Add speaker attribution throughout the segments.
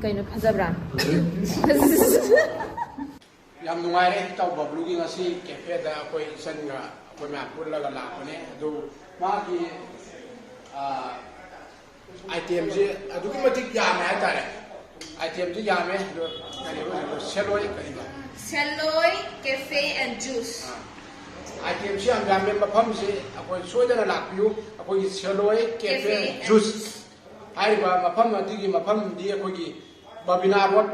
Speaker 1: kayno phajabra
Speaker 2: yam nungaire taw Baballu ngasi cafe da koi sanga koi ma pullaga lakone adu magi item je adu ki matik yame ha tare item je yame do kani bo Shelloi kani ba
Speaker 1: Shelloi cafe and juice
Speaker 2: item je am yame mafam se akoi soidana lakpiu akoi Shelloi cafe juice ai ba mafam adigi mafam di akoi gi babina road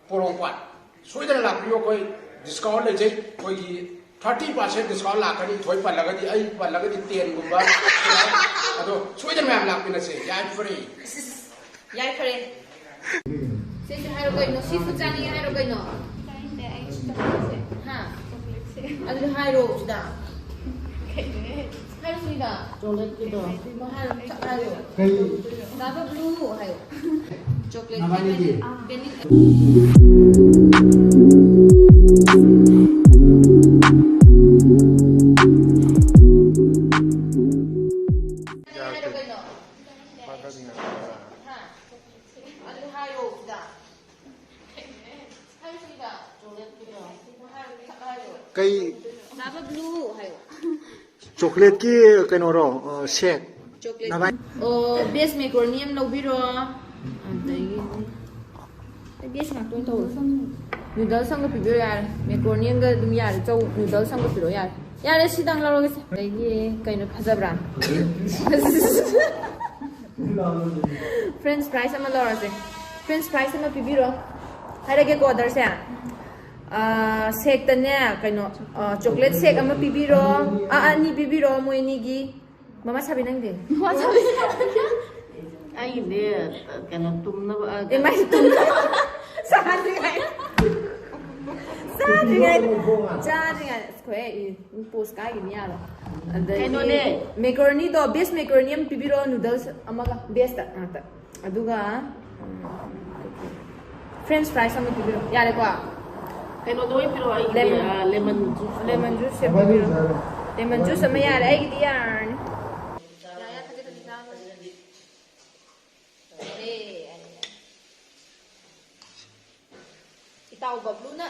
Speaker 2: porongpat soidana lakpiu koi discount le je koi gi 30% discount lakani thoi palagadi ai palagadi 10 gumba ado soidana ma'am lakpina se yai free
Speaker 1: se hairo kaino seafood chani hairo kaino ha adu hairo sida hairo sida chocolate kido hairo kai Baballu hairo chocolate penny
Speaker 3: Cây
Speaker 1: Baballu hayo
Speaker 3: chocolate ki kaino ro shake
Speaker 1: chocolate base macaroni am lobiro adagi base ngak ton tol noodle sang ga pibiro yar macaroni ga dum yar chau noodle sang ga pibiro yar yar sidang laro ge adagi kaino phajabra french fries am laro se french fries am pibiro harage ko order se shake tane kaino chocolate shake ama pibiro ani pibiro moini gi mama sabi nang de wa sabi
Speaker 4: ai de kaino tumna
Speaker 1: e mai tumna sabi ngai square post kai gi ya lo kaino ne macaroni do base macaroni am pibiro noodles amaga base ta aduga french fries am pibiro yare ko
Speaker 4: kaino doi pero ai lemon juice
Speaker 1: lemon juice sama yare ai gidi yarn ya thage to dita itaw Baballu na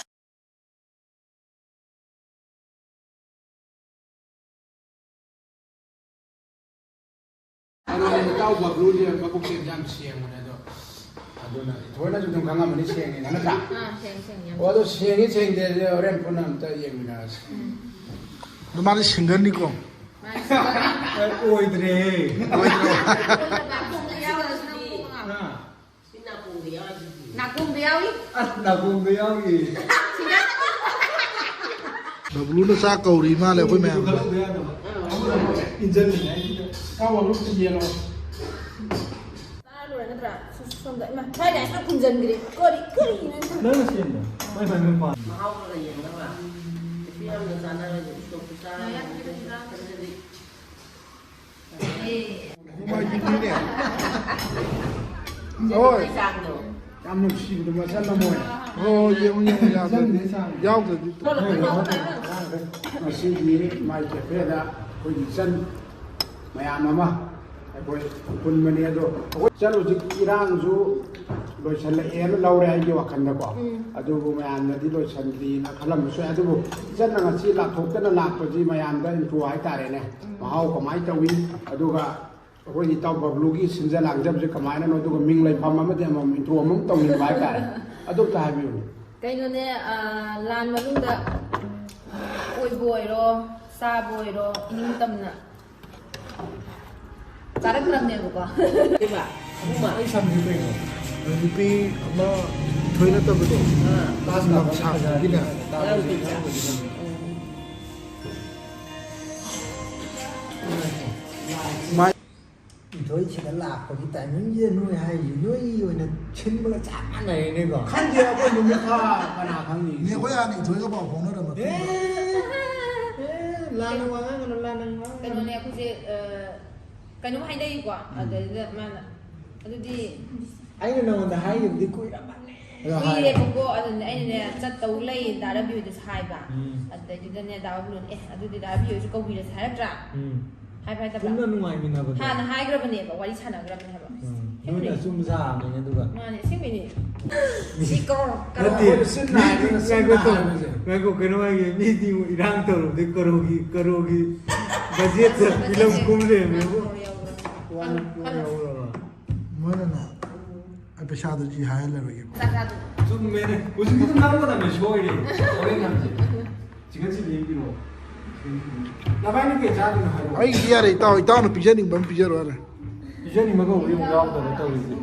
Speaker 2: ano ni taw Baballu je mabuk se jam siang ne do aduna Ethoina ju dum kanga mani siang ni na ta
Speaker 1: seng yam
Speaker 2: odo siang ni siang de ren punam ta yeng na
Speaker 3: dumari singan ni ko oidre
Speaker 1: nakung diawi
Speaker 3: nagum be yawi Baballu na sa kauri ma le koi ma'am
Speaker 2: injan ni ka Baballu ti yelo
Speaker 1: Xong dậy mà hai này sao cùng dần cái cười
Speaker 3: na na sian mai mai mai ma
Speaker 4: mau la yen na ba fi am na sana la to kita
Speaker 3: ma ji ni ne oi
Speaker 2: cam nu si du ma san la moy
Speaker 3: oh yeu ya yao de
Speaker 2: ma si ni mai cafe da ko ni san mayam ama koi kun mani ado chalo ji irang ju lo chala er laure ai wa khanda ko adu bu mayam na di lo chandri na khalam so adu bu jan na chi la thok na la ko ji mayam da tu ai tare ne ma hau ko mai tawi adu ga ko ni taw Baballu gi sinja lang jab je kamai na no du ko ming lai pham ma de ma min tu mum tong ni bai tare adu ta bi
Speaker 1: cái nó nè lan mà lúc đó ôi bồi rồi xa bồi rồi nhưng tâm nè cara geram nih buka.
Speaker 4: Coba, rumah.
Speaker 3: ai sam ni pe ni pe ama Ethoina ta bedo pas na sa gi na mai
Speaker 5: Ethoi chỉ là lạc của cái tại những gì nuôi hay nuôi rồi là chân mà chả này này gọi
Speaker 2: khan je ko ni kha kana khang ni
Speaker 3: ni ko ya ni Ethoi ko ba phong na da ma
Speaker 5: la nó quá nó la nó quá
Speaker 1: cái nó nè cũng sẽ cái nó hay đây quả ở đây mà ở đây
Speaker 5: anh nó là hay dùng đi cùi
Speaker 1: quy để không có ở đây anh nè chắc tàu lấy đã biểu được hai bà ở đây chúng ta nè đã biểu ở đây đã biểu cho câu biểu được hai ra hai phải tập
Speaker 5: cũng là ngoài mình là
Speaker 1: hai là hai cái vấn đề mà quay chăn là cái vấn đề mà
Speaker 5: ꯅꯣꯏꯅ ꯁꯨꯝ ꯁꯥꯕꯅꯦ ꯑꯗꯨꯒ
Speaker 1: ꯃꯥꯅꯦ ꯑꯁꯦꯡꯕꯩꯅꯦ ꯁꯤ ꯀꯧꯔꯣ
Speaker 3: ꯉꯥꯏꯈꯣ ꯀꯩꯅꯣ ꯍꯥꯏꯒꯦ ꯃꯤꯗꯤ ꯏꯔꯥꯡ ꯇꯧꯔꯨꯕꯗꯤ ꯀꯔꯣꯒꯤ ꯕꯖꯦꯠꯇ ꯐꯤꯂꯝ ꯀꯨꯝꯂꯦꯃꯦꯕꯨ ꯃꯣꯏꯅꯅꯦ ꯑꯩ ꯄꯩꯁꯥꯗꯨꯗꯤ ꯍꯥꯏꯍꯜꯂꯔꯣꯏꯒꯦꯕ
Speaker 6: ꯆꯨꯝꯃꯦꯅꯦ ꯍꯧꯖꯤꯛꯀꯤꯗꯣ ꯉꯥꯡꯒꯗꯕꯅꯦ ꯁꯣꯏꯔꯦ ꯍꯣꯔꯦꯟ ꯉꯥꯡꯁꯦ ꯆꯤꯀꯟ ꯆꯤꯂꯤ ꯄꯤꯔꯛꯑꯣ
Speaker 2: ꯅꯕꯥꯏꯅꯤ ꯀꯩ ꯆꯥꯗꯣꯏꯅꯣ ꯍꯥꯏꯔꯛꯑꯣ
Speaker 3: ꯑꯩꯒꯤꯗꯤ ꯌꯥꯔꯦ ꯏꯇꯥꯎꯅ ꯄꯤꯖꯅꯤꯡꯕ ꯑꯃ ꯄꯤꯖꯔꯣ ꯌꯥꯔꯦ
Speaker 6: ꯄꯤꯖꯅꯤꯡꯕ ꯀꯧꯕꯗꯤ ꯑꯃꯨꯛ ꯌꯥꯎꯗꯕ ꯇꯧꯔꯤꯁꯦ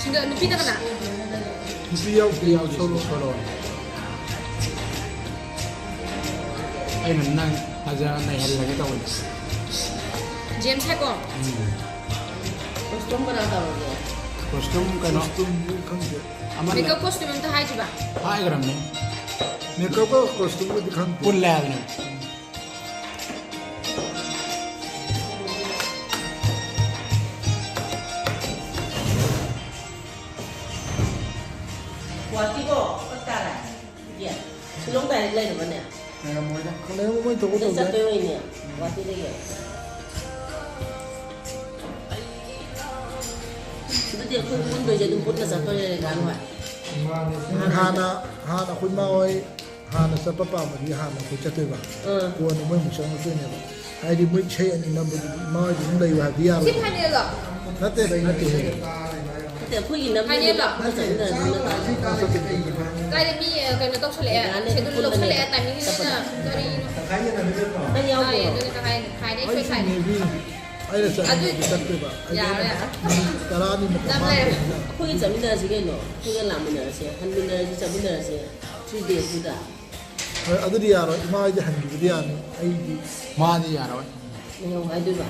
Speaker 1: 진짜 누피다 가나?
Speaker 3: 누피 야우 서로
Speaker 2: ꯑꯩꯅ ꯅꯪ ꯐꯖꯅ ꯅꯩꯍꯜꯂꯒꯦ ꯇꯧꯕꯅꯦ
Speaker 1: 제임스 할 거.
Speaker 4: 코스튬 하나 따오게.
Speaker 2: ꯀꯣꯁꯇꯨꯝ ꯀꯩꯅꯣ
Speaker 3: ꯈꯪꯗꯦ
Speaker 2: ꯑꯃ
Speaker 1: 메이크업 코스튬 ꯑꯝꯇ 하이지마.
Speaker 2: ꯍꯥꯏꯈ꯭ꯔꯕꯅꯦ
Speaker 3: ꯃꯦꯀꯞꯀ ꯀꯣꯁꯇꯨꯝꯒꯗꯤ ꯈꯪꯗꯦ
Speaker 2: ꯄꯨꯜꯂꯦ ꯍꯥꯏꯕꯅꯦ
Speaker 4: 와티고 어따라. 예. 슬롱다리 레이는 거네.
Speaker 2: ꯂꯩꯔꯝꯃꯣꯏꯗ
Speaker 3: ꯈꯪꯗꯦ ꯃꯣꯏ ꯇꯧꯕ
Speaker 4: 진짜
Speaker 3: ꯇꯧꯗꯦ
Speaker 4: 또이네. 와티래게. 근데 그 분도 이제 눈 붙어서 또래 가는 거야.
Speaker 3: ꯍꯥꯟꯅ ꯑꯩꯈꯣꯏ ꯃꯥ ꯍꯣꯏ ꯍꯥꯟꯅ ꯆꯠꯄ ꯄꯥꯝꯕꯗꯤ ꯍꯥꯟꯅ ꯑꯩꯈꯣꯏ ꯆꯠꯇꯣꯏꯕ
Speaker 4: 응.
Speaker 3: ꯀꯣꯟꯅ ꯃꯣꯏ ꯑꯃꯨꯛ ꯆꯪꯉꯛꯇꯣꯏꯅꯦꯕ ꯍꯥꯏꯗꯤ ꯃꯣꯏ ꯏꯁꯩ ꯑꯅꯤ ꯅꯝꯕꯗꯨꯗꯤ ꯏꯃꯥ ꯍꯣꯏꯗꯤ ꯑꯗꯨꯝ ꯂꯩꯌꯨ ꯍꯥꯏꯕꯗꯤ ꯌꯥꯔꯣꯏ
Speaker 1: 팁 하이닐러.
Speaker 3: ꯅꯠꯇꯦ
Speaker 4: 그때 거기 남는 거 붙어서
Speaker 1: 까이데 미 그냥 떡설래. 제대로 떡설래. 타이밍이나 거리노.
Speaker 4: 아니
Speaker 1: 아, 예,
Speaker 4: 하고
Speaker 1: 저기 가야 돼.
Speaker 3: ꯑꯩꯁꯨ ꯅꯦꯕꯤ ꯑꯩꯅ ꯆꯠꯅꯤꯡꯕꯗꯤ ꯆꯠꯇꯣꯏꯕ ꯇꯔꯥꯅꯤꯃꯨꯛ ꯃꯥꯡꯉꯦ
Speaker 4: 거기 잡민다시겠노. 거기 남민다시. 한민다시 잡민다시. 3대 부다.
Speaker 3: ꯑꯗꯨꯗꯤ ꯌꯥꯔꯣꯏ ꯏꯃꯥ ꯍꯣꯏꯗꯤ ꯍꯟꯈꯤꯕꯗꯤ ꯌꯥꯅꯤ ꯑꯩꯗꯤ
Speaker 2: ꯃꯥꯗꯤ ꯌꯥꯔꯣꯏ
Speaker 4: 내가 와야 봐.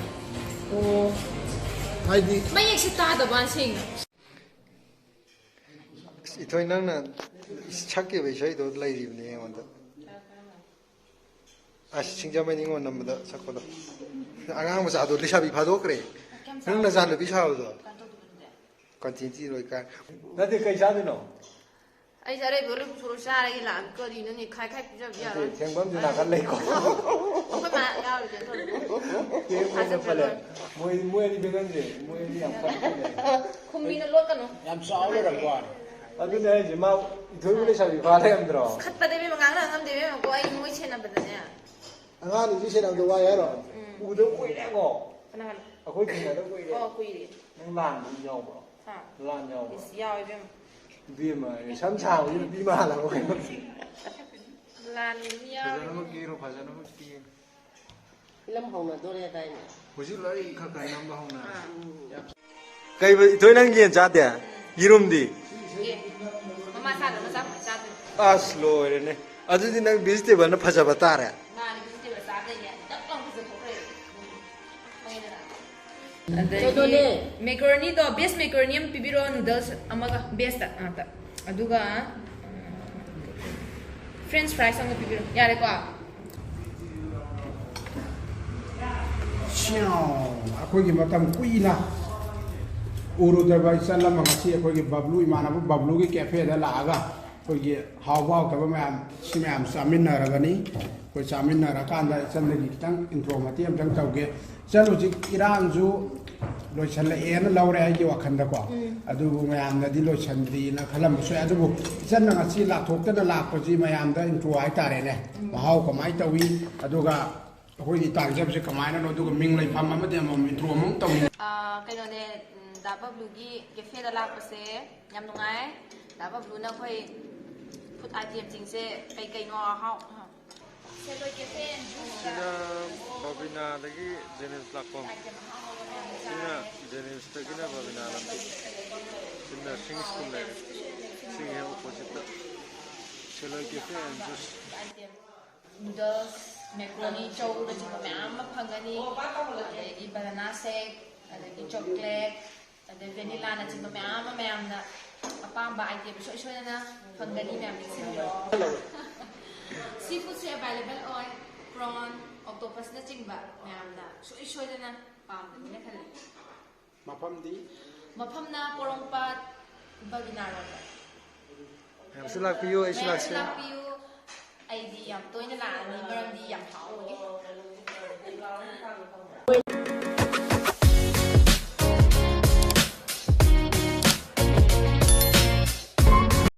Speaker 4: 오.
Speaker 3: ꯍꯥꯏꯗꯤ
Speaker 1: ꯃꯌꯦꯛꯁꯤ ꯇꯥꯗꯕ ꯁꯦꯡꯅ.
Speaker 3: ꯏꯊꯣꯏ ꯅꯪꯅ ꯁꯛꯈꯤꯕ ꯏꯁꯩꯗꯣ ꯂꯩꯔꯤꯕꯅꯦ ꯑꯩꯉꯣꯟꯗ ꯑꯁ ꯁꯤꯡꯖꯃꯩ ꯅꯤꯉꯣꯜ ꯅꯝꯕꯗ ꯁꯛꯄꯗꯣ ꯑꯉꯥꯡ ꯃꯆꯥꯗꯣ ꯂꯩꯁꯥꯕꯤ ꯐꯥꯗꯣꯛꯈ꯭ꯔꯦ ꯅꯪ ꯅꯆꯥꯅꯨꯄꯤ ꯁꯥꯕꯗꯣ ꯀꯟꯇꯤꯅꯤꯇꯤ ꯂꯣꯏ ꯀꯥꯏ
Speaker 6: ꯅꯠꯇꯦ ꯀꯩ ꯆꯥꯗꯣꯏꯅꯣ
Speaker 1: ꯑꯩ ꯑꯔꯩꯕ ꯁꯣꯔꯣ ꯆꯥꯔꯒ ꯂꯥꯛ ꯀꯔꯤꯅꯣꯅꯦ ꯈꯥꯏ ꯄꯤꯖꯕ ꯌꯥꯔꯣꯏ.
Speaker 6: ꯊꯦꯡꯐꯝꯁꯨ ꯅꯥꯀꯟ ꯂꯩꯀꯣ
Speaker 1: ꯑꯩꯈꯣꯏ ꯃꯥ ꯌꯥꯎꯔꯤꯁꯦ
Speaker 6: ꯊꯦꯡꯐꯝꯅ ꯐꯜꯂꯦ ꯃꯣꯏ ꯑꯅꯤ ꯕꯦꯒꯟꯁꯦ ꯃꯣꯏ ꯑꯅꯤ ꯌꯥꯝ ꯐꯜꯂꯦ
Speaker 1: ꯈꯨꯝꯕꯤꯅ ꯂꯣꯠꯀꯅꯨ.
Speaker 2: ꯌꯥꯝ ꯆꯥꯎ ꯂꯩꯔꯝꯕ ꯋꯥꯅꯤ
Speaker 6: ꯑꯗꯨꯅꯦ ꯍꯥꯏꯁꯦ ꯃꯥ ꯏꯊꯣꯏꯕꯨ ꯂꯩꯁꯥꯕꯤ ꯐꯥ ꯂꯩꯔꯝꯗ꯭ꯔꯣ
Speaker 1: ꯈꯠꯄꯗꯕꯤ ꯉꯥꯡꯅ ꯉꯝꯗꯦꯕꯤꯀꯣ ꯑꯩ ꯃꯣꯏ ꯁꯦꯟꯅꯕꯗꯅꯦ.
Speaker 3: ꯑꯉꯥꯡꯗꯨꯁꯨ ꯁꯦꯟꯅꯕꯗ ꯋꯥꯏ ꯍꯥꯏꯔꯣ
Speaker 6: ꯎꯗ ꯀꯨꯏꯔꯦꯀꯣ
Speaker 1: ꯀꯅꯥ ꯀꯅꯥ?
Speaker 6: ꯑꯩꯈꯣꯏ ꯊꯦꯡꯅꯗ ꯀꯨꯏꯔꯦ
Speaker 1: ꯑꯣ ꯀꯨꯏꯔꯦ.
Speaker 6: ꯅꯪ ꯂꯥꯟꯕ ꯌꯥꯎꯕ꯭ꯔꯣ
Speaker 1: ꯍꯥ.
Speaker 6: ꯂꯥꯟ ꯌꯥꯎꯕ꯭ꯔꯣ
Speaker 1: ꯏꯁ ꯌꯥꯎꯋꯦ ꯏꯕꯦꯝꯃ.
Speaker 6: ꯏꯕꯦꯝꯃ ꯁꯝ ꯁꯥꯡꯕꯁꯤ ꯅꯨꯄꯤ ꯃꯥꯜꯂꯕ ꯀꯩꯅꯣ
Speaker 1: ꯂꯥꯟ ꯌꯥꯎꯋꯦ.
Speaker 3: ꯐꯖꯅꯃꯛ ꯀꯦꯔꯣ ꯐꯖꯅꯃꯛ ꯀꯦ
Speaker 4: 필름 하우나도래 다이네.
Speaker 3: ꯍꯧꯖꯤꯛ ꯂꯣꯏ ꯈꯔ ꯅꯝꯕ ꯍꯧꯅ
Speaker 6: ꯀꯩ ꯏꯊꯣꯏ ꯅꯪ ꯌꯦꯟ ꯆꯥꯗꯦ ꯌꯦꯔꯨꯝꯗꯤ
Speaker 1: 예. ꯃꯃꯥ ꯆꯥꯗ ꯃꯆꯥ ꯆꯥꯗꯣꯏ.
Speaker 6: ꯑꯁ ꯂꯣꯏꯔꯦꯅꯦ ꯑꯗꯨꯗꯤ ꯅꯪ ꯚꯤꯖꯤꯇꯦꯕꯜꯅ ꯐꯖꯕ ꯇꯥꯔꯦ
Speaker 1: ꯃꯥꯅꯤ ꯚꯤꯖꯤꯇꯦꯕꯜ ꯆꯥꯗꯣꯏꯅꯦ. ꯗꯛ ꯂꯥꯎ ꯐꯖꯊꯣꯛꯈ꯭ꯔꯦ.
Speaker 4: 저도네.
Speaker 1: ꯃꯦꯀꯔꯣꯅꯤꯗꯣ ꯕꯦꯁ ꯃꯦꯀꯔꯣꯅꯤ ꯑꯃ ꯄꯤꯕꯤꯔꯛꯑꯣ ꯅꯨꯗꯜꯁ ꯑꯃꯒ ꯕꯦꯁꯇ ꯉꯥꯛꯇ. ꯑꯗꯨꯒ ꯐ꯭ꯔꯦꯟꯆ ꯐ꯭ꯔꯥꯏꯁ ꯑꯃꯒ ꯄꯤꯕꯤꯔꯛꯑꯣ. ꯌꯥꯔꯦꯀꯣ?
Speaker 2: ꯑꯩꯈꯣꯏꯒꯤ ꯃꯇꯝ ꯀꯨꯏꯅ ꯎꯔꯨꯗꯕ ꯏꯆꯜ ꯑꯃ ꯉꯁꯤ ꯑꯩꯈꯣꯏꯒꯤ ꯕꯕꯂꯨ ꯏꯃꯥꯟꯅꯕ ꯕꯕꯂꯨꯒꯤ ꯀꯦꯐꯦꯗ ꯂꯥꯛꯑꯒ ꯑꯩꯈꯣꯏꯒꯤ ꯍꯥꯎꯕ ꯍꯥꯎꯇꯕ ꯃꯌꯥꯝ ꯁꯤ ꯃꯌꯥꯝ ꯆꯥꯃꯤꯟꯅꯔꯕꯅꯤ ꯑꯩꯈꯣꯏ ꯆꯥꯃꯤꯟꯅꯔꯀꯥꯟꯗ ꯏꯆꯟꯗꯒꯤ ꯈꯤꯇꯪ ꯏꯟꯇ꯭ꯔꯣ ꯃꯇꯦꯛ ꯑꯃꯇꯪ ꯇꯧꯒꯦ ꯏꯆꯟ ꯍꯧꯖꯤꯛ ꯏꯔꯥꯡꯁꯨ ꯂꯣꯏꯁꯜꯂꯛꯑꯦꯅ ꯂꯧꯔꯦ ꯑꯩꯒꯤ ꯋꯥꯈꯜꯗꯀꯣ ꯑꯗꯨꯕꯨ ꯃꯌꯥꯝꯅꯗꯤ ꯂꯣꯏꯁꯟꯗ꯭ꯔꯤꯅ ꯈꯜꯂꯝꯕꯁꯨ ꯌꯥꯏ ꯑꯗꯨꯕꯨ ꯏꯆꯟꯅ ꯉꯁꯤ ꯂꯥꯛꯊꯣꯛꯇꯅ ꯂꯥꯛꯄꯁꯤ ꯃꯌꯥꯝꯗ ꯏꯟꯇ꯭ꯔꯣ ꯍꯥꯏꯇꯥꯔꯦꯅꯦ ꯃꯍꯥꯎ ꯀꯃꯥꯏꯅ ꯇꯧꯏ ꯑꯗꯨꯒ ꯑꯩꯈꯣꯏꯒꯤ ꯇꯥꯡꯖꯕꯁꯦ ꯀꯃꯥꯏꯅꯅꯣ ꯑꯗꯨꯒ ꯃꯤꯡ ꯂꯩꯐꯝ ꯑꯃꯗꯤ ꯑꯃꯃꯝ ꯏꯟꯇ꯭ꯔꯣ ꯑꯃꯨꯛ ꯇꯧꯅꯤ
Speaker 1: ꯀꯩꯅꯣꯅꯦ ꯗꯥ ꯕꯕꯂꯨꯒꯤ ꯀꯦꯐꯦꯗ ꯂꯥꯛꯄꯁꯦ ꯌꯥꯝ ꯅꯨꯡꯉꯥꯏ. ꯗꯥ ꯕꯕꯂꯨꯅ ꯑꯩꯈꯣꯏ ꯐꯨꯗ ꯑꯥꯏꯇꯦꯝꯁꯤꯡꯁꯦ ꯀꯩꯅꯣ ꯑꯍꯥꯎ ꯁꯦꯂꯣꯏ ꯀꯦꯐꯦ
Speaker 6: ꯁꯤꯅ ꯕꯕꯤꯅꯥꯗꯒꯤ ꯖꯦꯅꯤꯝꯁ ꯂꯥꯛꯐꯝ ꯁꯤꯅ ꯖꯦꯅꯤꯝꯁꯇꯒꯤꯅ ꯕꯕꯤꯅꯥ ꯂꯝꯕꯤ ꯁꯤꯅ ꯁꯤꯡ ꯁ꯭ꯀꯨꯜ ꯂꯩꯔꯦ ꯁꯤꯒꯤ ꯍꯦꯛ ꯑꯣꯄꯣꯖꯤꯠꯇ ꯁꯦꯂꯣꯏ cafe and juice
Speaker 1: noodles macaroni ꯆꯧꯅꯆꯤꯡꯕ ꯃꯌꯥꯝ ꯑꯃ ꯐꯪꯒꯅꯤ. ꯑꯗꯒꯤ ꯕꯅꯥꯅꯥ ꯁꯦꯛ ꯑꯗꯒꯤ ꯆꯣꯀ꯭ꯂꯦꯠ ꯑꯗꯒꯤ ꯚꯦꯅꯤꯂꯥꯅꯆꯤꯡꯕ ꯃꯌꯥꯝ ꯑꯃ ꯃꯌꯥꯝꯅ ꯑꯄꯥꯝꯕ ꯑꯥꯏꯇꯦꯝ ꯁꯣꯏ ꯁꯣꯏꯗꯅ ꯐꯪꯒꯅꯤ. ꯃꯌꯥꯝ ꯅꯤꯡꯁꯤꯡꯕꯤꯔꯣ. ꯁꯤ ꯐꯨꯗꯁꯨ ꯑꯦꯕꯥꯏꯂꯦꯕꯜ ꯑꯣꯏ. ꯄ꯭ꯔꯣꯟ ꯑꯣꯛꯇꯣꯄꯁꯅꯆꯤꯡꯕ ꯃꯌꯥꯝꯅ ꯁꯣꯏ ꯁꯣꯏꯗꯅ ꯄꯥꯝꯒꯅꯤꯅ ꯈꯜꯂꯤ.
Speaker 2: ꯃꯐꯝꯗꯤ
Speaker 1: ꯃꯐꯝꯅ ꯄꯣꯔꯣꯝꯄꯥꯠ ꯕꯕꯤꯅꯥ ꯔꯣꯗ.
Speaker 6: ꯃꯌꯥꯝꯁꯨ ꯂꯥꯛꯄꯤꯌꯨ ꯑꯩꯁꯨ ꯂꯥꯛꯁꯦ
Speaker 1: ꯂꯥꯛꯄꯤꯌꯨ. ꯑꯩꯗꯤ ꯌꯥꯝ ꯇꯣꯏꯅ ꯂꯥꯛꯑꯅꯤ ꯃꯔꯝꯗꯤ ꯌꯥꯝ ꯍꯥꯎꯕꯒꯤ